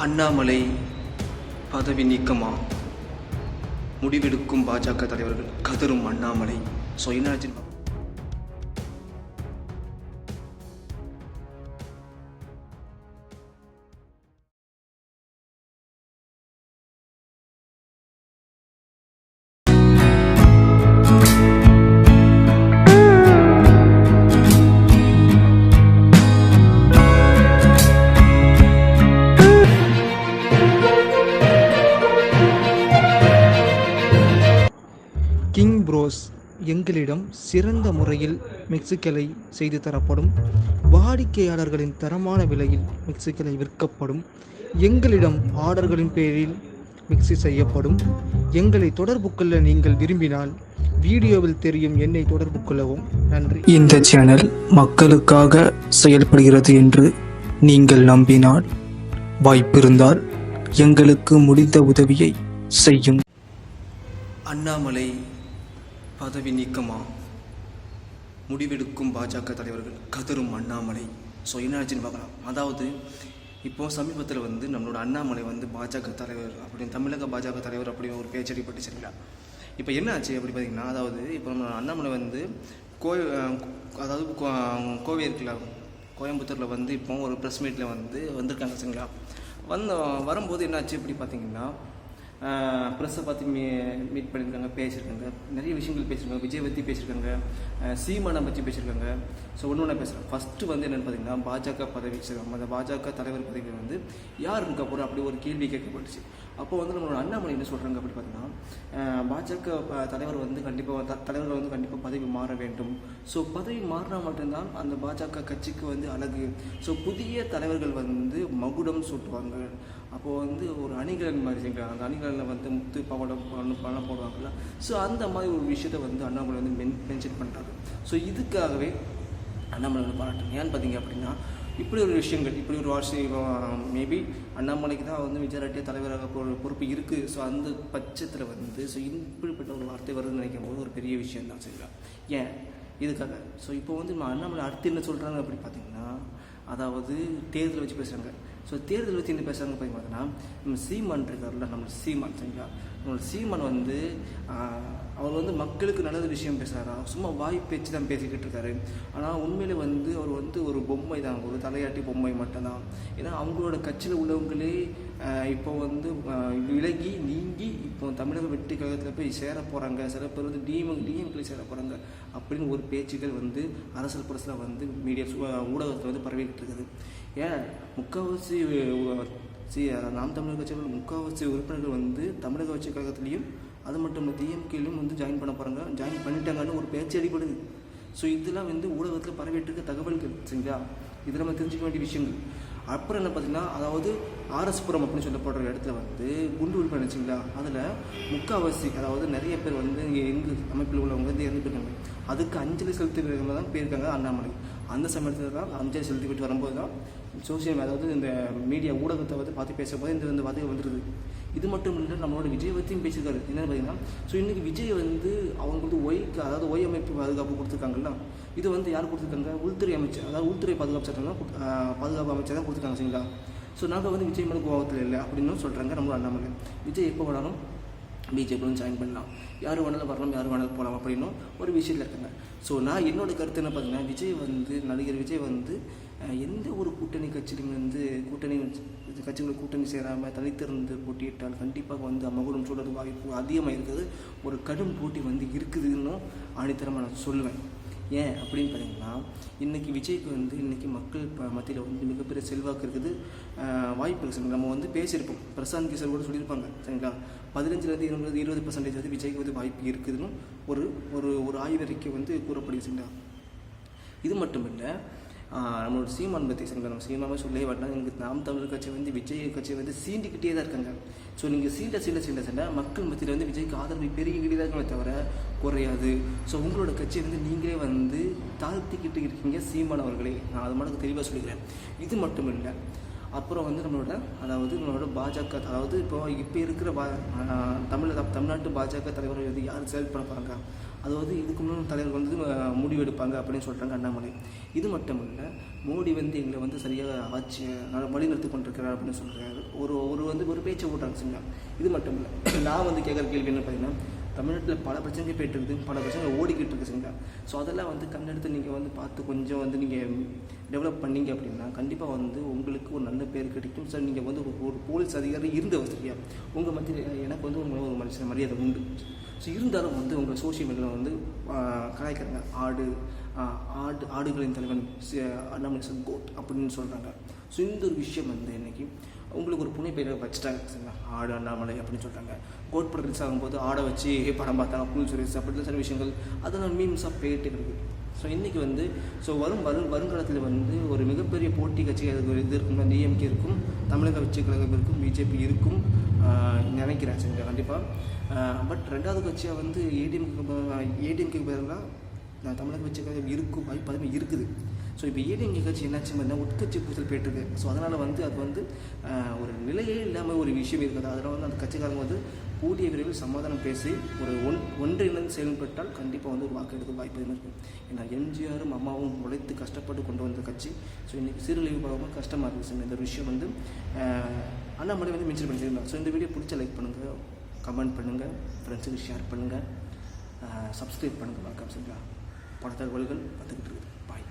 அண்ணாமலை பதவி நீக்கமா? முடிவெடுக்கும் பாஜக தலைவர்கள் கதரும் அண்ணாமலை. ஸோ என்னாச்சு? கிங் ப்ரோஸ், எங்களிடம் சிறந்த முறையில் மிக்சிகளை செய்து தரப்படும். வாடிக்கையாளர்களின் தரமான விலையில் மிக்சிகளை விற்கப்படும். எங்களிடம் ஆர்டர்களின் பேரில் மிக்சி செய்யப்படும். எங்களை தொடர்பு கொள்ள நீங்கள் விரும்பினால் வீடியோவில் தெரியும் எண்ணை தொடர்பு கொள்ளவும். நன்றி. இந்த சேனல் மக்களுக்காக செயல்படுகிறது என்று நீங்கள் நம்பினால், வாய்ப்பிருந்தால் எங்களுக்கு முடிந்த உதவியை செய்யும். அண்ணாமலை பதவி நீக்கமா? முடிவெடுக்கும் பாஜக தலைவர்கள் கதரும் அண்ணாமலை. ஸோ என்னாச்சுன்னு பார்க்கலாம். அதாவது இப்போது சமீபத்தில் நம்மளோட அண்ணாமலை பாஜக தலைவர் அப்படின்னு, தமிழக பாஜக தலைவர் அப்படின்னு ஒரு பேச்சடி பட்டு சரிங்களா. இப்போ என்ன ஆச்சு அப்படி பார்த்தீங்கன்னா, அதாவது இப்போ நம்ம அண்ணாமலை அதாவது கோவை இருக்குல்ல, கோயம்புத்தூரில் இப்போ ஒரு ப்ரெஸ் மீட்டில் வந்திருக்காங்க சரிங்களா. வரும்போது என்னாச்சு இப்படி பார்த்தீங்கன்னா, ப்ரெஸ்ஸை பார்த்து மீட் பண்ணியிருக்காங்க, பேசியிருக்காங்க, நிறைய விஷயங்கள் பேசியிருக்காங்க. விஜய் பற்றி பேசியிருக்காங்க, சீமானை பற்றி பேசியிருக்காங்க. ஸோ ஒன்று பேசுகிறேன். ஃபஸ்ட்டு என்னென்னு பார்த்தீங்கன்னா, பாஜக பதவி அந்த பாஜக தலைவர் பதவி யார் இருக்க போகிறோம் அப்படி ஒரு கேள்வி கேட்கப்பட்டுச்சு. அப்போ நம்மளோட அண்ணாமலை என்ன சொல்கிறாங்க அப்படி பார்த்தீங்கன்னா, பாஜக தலைவர் கண்டிப்பாக தலைவர்கள் கண்டிப்பாக பதவி மாற வேண்டும். ஸோ பதவி மாறினா மட்டும்தான் அந்த பாஜக கட்சிக்கு அழகு. ஸோ புதிய தலைவர்கள் மகுடம் சூட்டுவாங்க. அப்போது ஒரு அணிகலன் மாதிரி செய்கிறாங்க. அந்த அணிகலனில் முத்து பவடம் பணம் போடுவாங்கள்ல. ஸோ அந்த மாதிரி ஒரு விஷயத்தை அண்ணாமலை மென்ஷன் பண்ணுறாங்க. ஸோ இதுக்காகவே அண்ணாமலை பாராட்டுங்க. ஏன்னு பார்த்தீங்க அப்படின்னா, இப்படி ஒரு விஷயங்கள், இப்படி ஒரு மேபி அண்ணாமலைக்கு தான் மெஜாரிட்டியாக தலைவராக பொறுப்பு இருக்குது. ஸோ அந்த பட்சத்தில் ஸோ இப்படிப்பட்ட ஒரு வார்த்தை வருதுன்னு நினைக்கும் போது ஒரு பெரிய விஷயம் தான் சரிங்களா. ஏன் இதுக்காக? ஸோ இப்போ நம்ம அண்ணாமலை அடுத்து என்ன சொல்கிறாங்க அப்படி பார்த்தீங்கன்னா, அதாவது தேர்தலை வச்சு பேசுகிறாங்க. ஸோ தேர்தல் வச்சு என்ன பேசுகிறாங்க பார்த்தீங்கன்னா, நம்ம சீமான் இருக்கார்ல, நம்ம சீமான் சரிங்களா. நம்மளோட சீமான் அவர் மக்களுக்கு நல்லது விஷயம் பேசுகிறாரா, சும்மா வாய் பேச்சு தான் பேசிக்கிட்டு இருக்காரு. ஆனால் உண்மையிலே அவர் ஒரு பொம்மை தான், ஒரு தலையாட்டி பொம்மை மட்டும்தான். ஏன்னா அவங்களோட கட்சியில் உள்ளவங்களே இப்போ விலகி நீங்கி இப்போ தமிழக வெற்றி கழகத்தில் போய் சேர போகிறாங்க. சில பேர் டிஎம்களை சேர போகிறாங்க அப்படின்னு ஒரு பேச்சுகள் அரசியல் புரசில் மீடியா ஊடகத்தில் பரவிக்கிட்டு இருக்குது. ஏன் முக்கால்வாசி நாம் தமிழர் கட்சியில் முக்கால்வாசி உறுப்பினர்கள் தமிழக கட்சி கழகத்துலேயும், அது மட்டும் இல்லை டிஎம்கேலையும் ஜாயின் பண்ண போகிறாங்க, ஜாயின் பண்ணிட்டாங்கன்னு ஒரு பேச்சு அடிப்படுது. ஸோ இதெல்லாம் ஊடகத்தில் பரவிட்டு இருக்க தகவல்கள் சரிங்களா. இதில் நம்ம தெரிஞ்சுக்க வேண்டிய விஷயங்கள். அப்புறம் என்ன பார்த்தீங்கன்னா, அதாவது ஆர்எஸ்புரம் அப்படின்னு சொல்லப்படுற இடத்துல குண்டு வெடிப்பு நினச்சிங்களா. அதில் முக்கால்வாசி அதாவது நிறைய பேர் இங்கே இந்து அமைப்பில் உள்ளவங்க இறந்து போயிருக்காங்க. அதுக்கு அஞ்சலி செலுத்தினவங்க தான் போயிருக்காங்க அண்ணாமலை. அந்த சமயத்தில் தான் அஞ்சலி செலுத்தி விட்டு வரும்போது தான் சோசியல் அதாவது இந்த மீடியா ஊடகத்தை பார்த்து பேசும்போது இந்த வார்த்தை வந்துடுது. இது மட்டும் இல்லை, நம்மளோட விஜய் பற்றியும் பேசியிருக்காரு. என்னென்னு பார்த்தீங்கன்னா, ஸோ இன்றைக்கி விஜய் அவங்க ஒய்க்கு அதாவது ஒய் அமைப்பு பாதுகாப்பு கொடுத்துருக்காங்கல்ல. இது யார் கொடுத்துருக்காங்க? உள்துறை அமைச்சர், அதாவது உள்துறை பாதுகாப்பு சட்டம் பாதுகாப்பு அமைச்சர் தான் கொடுத்துருக்காங்க சரிங்களா. ஸோ நாங்கள் விஜய் மேலே கோபத்தில் இல்லை அப்படின்னு சொல்கிறாங்க நம்மளோட அண்ணாமலை. விஜய் எப்போ வேணாலும் பிஜேபியும் ஜாயின் பண்ணலாம், யார் வேணாலும் வரலாம், யார் வேணாலும் போகலாம் அப்படின்னு ஒரு விஷயத்தில் இருக்காங்க. ஸோ நான் என்னோடய கருத்து என்ன பார்த்தீங்கன்னா, விஜய் நடிகர் விஜய் எந்த ஒரு கூட்டணி கட்சியிலும் கூட்டணி சேராமல் தனித்திருந்து போட்டியிட்டால் கண்டிப்பாக மகுடம் சூழல் வாய்ப்பு அதிகமாக இருக்குது. ஒரு கடும் போட்டி இருக்குதுன்னு ஆணித்தரமாக நான் சொல்லுவேன். ஏன் அப்படின்னு பார்த்தீங்கன்னா, இன்றைக்கி விஜய்க்கு இன்றைக்கி மக்கள் மத்தியில் மிகப்பெரிய செல்வாக்கு இருக்குது, வாய்ப்பு இருக்குது. நம்ம பேசியிருப்போம், பிரசாந்த் கிஷோர் கூட சொல்லியிருப்பாங்க சரிங்களா. 15% 20% விஜய்க்கு வாய்ப்பு இருக்குதுன்னு ஒரு ஒரு ஒரு ஆய்வறிக்கை கூறப்படுது சரிங்களா. இது மட்டும் இல்லை, நம்மளோட சீமான் பற்றி சரிங்களா. நம்ம சீமானே சொல்லவே வேண்டாம். எங்களுக்கு நாம் தமிழர் கட்சி விஜய் கட்சி சீண்டிக்கிட்டே தான் இருக்காங்க. ஸோ நீங்கள் சீண்ட மக்கள் மத்தியில் விஜய்க்கு ஆதரவை பெருகிக்கிட்டே தான் இருக்கவே தவிர குறையாது. ஸோ உங்களோட கட்சியை நீங்களே தாழ்த்திக்கிட்டு இருக்கீங்க சீமான் அவர்களே. நான் அது மட்டும் தெளிவாக சொல்லிக்கிறேன். இது மட்டும் இல்லை, அப்புறம் வந்து நம்மளோட பாஜக, அதாவது இப்போ இருக்கிற தமிழ்நாட்டு பாஜக தலைவர் வந்து யார் செலக்ட் பண்ண போகிறாங்க, அதாவது இதுக்கு முன்னாடி தலைவர் வந்து முடிவெடுப்பாங்க அப்படின்னு சொல்கிறாங்க அண்ணாமலை. இது மட்டும் இல்லை, மோடி வந்து எங்களை வந்து சரியாக ஆட்சி வழிநடத்தி கொண்டிருக்கிறார் அப்படின்னு சொல்கிறாரு. ஒரு பேச்சை ஓட்டுறாங்க சரிங்களா. இது மட்டும் இல்லை, நான் வந்து கேட்குற கேள்வி என்ன பார்த்தீங்கன்னா, தமிழ்நாட்டில் பல பிரச்சனைகள் போய்ட்டு இருக்குது, பல பிரச்சனைகள் ஓடிக்கிட்டு இருக்குது சரிங்களா. ஸோ அதெல்லாம் வந்து கண்ணெடுத்து நீங்கள் வந்து பார்த்து கொஞ்சம் வந்து நீங்கள் டெவலப் பண்ணீங்க அப்படின்னா கண்டிப்பாக வந்து உங்களுக்கு ஒரு நல்ல பேர் கிடைக்கும் சார். நீங்கள் வந்து ஒரு போலீஸ் அதிகாரி இருந்தவர் சரியா, உங்கள் மத்தியில் எனக்கு வந்து ஒரு மனுஷன் மரியாதை உண்டு. ஸோ இருந்தாலும் வந்து உங்கள் சோஷியல் மீடியாவில் வந்து கலாய்க்கிறாங்க. ஆடுகளின் தலைவன் அண்ணாமலை கோட் அப்படின்னு சொல்கிறாங்க. ஸோ இந்த ஒரு விஷயம் வந்து இன்றைக்கி உங்களுக்கு ஒரு புனைப்பெயரை வச்சுட்டாங்க சரிங்களா. ஆடு அண்ணாமலை அப்படின்னு சொல்கிறாங்க. கோட் படம் ரிலீஸ் ஆகும்போது ஆடை வச்சு படம் பார்த்தாங்க, புல் சுரேஷ் அப்படின்ற சில விஷயங்கள் அதெல்லாம் மீம்ஸாக போயிட்டு இருக்குது. ஸோ இன்றைக்கி வந்து வருங்காலத்தில் வந்து ஒரு மிகப்பெரிய போட்டி கட்சி அது இது இருக்கும், டிஎம்கே இருக்கும், தமிழக வெற்றி கழகம் இருக்கும், பிஜேபி இருக்கும் நினைக்கிறேன் சரிங்களா கண்டிப்பாக. பட் ரெண்டாவது கட்சியாக வந்து ஏடிஎம்கே பதிலாக தமிழக வெற்றி கழகம் இருக்கும் வாய்ப்பு அதுவுமே இருக்குது. ஸோ இப்போ ஏடிஎம்கே கட்சி என்னாச்சு பார்த்தீங்கன்னா உட்கட்சி பூசல் போய்ட்டுருக்கு. ஸோ அதனால் வந்து அது வந்து ஒரு நிலையே இல்லாமல் ஒரு விஷயம் இருக்குது. அதனால் வந்து அந்த கட்சிக்காரங்க வந்து கூடிய விரைவில் சமாதானம் பேசி ஒரு ஒன்றிணைந்து செயல்பட்டால் கண்டிப்பாக வந்து ஒரு வாக்கு எடுக்க வாய்ப்பு இருக்குது. ஏன்னா எம்ஜிஆரும் அம்மாவும் உழைத்து கஷ்டப்பட்டு கொண்டு வந்த கட்சி. ஸோ இன்றைக்கி சீரழிவு பார்க்கும்போது கஷ்டமாக இருக்குது. இந்த விஷயம் வந்து அண்ணாமலை வந்து மென்ஷன் பண்ணியிருந்தாங்க. ஸோ இந்த வீடியோ பிடிச்ச லைக் பண்ணுங்கள், கமெண்ட் பண்ணுங்கள், ஃப்ரெண்ட்ஸுக்கு ஷேர் பண்ணுங்கள், சப்ஸ்கிரைப் பண்ணுங்கள். வணக்கம் சரிங்களா. பல தகவல்கள் பார்த்துக்கிட்டு இருக்குது. பாய்.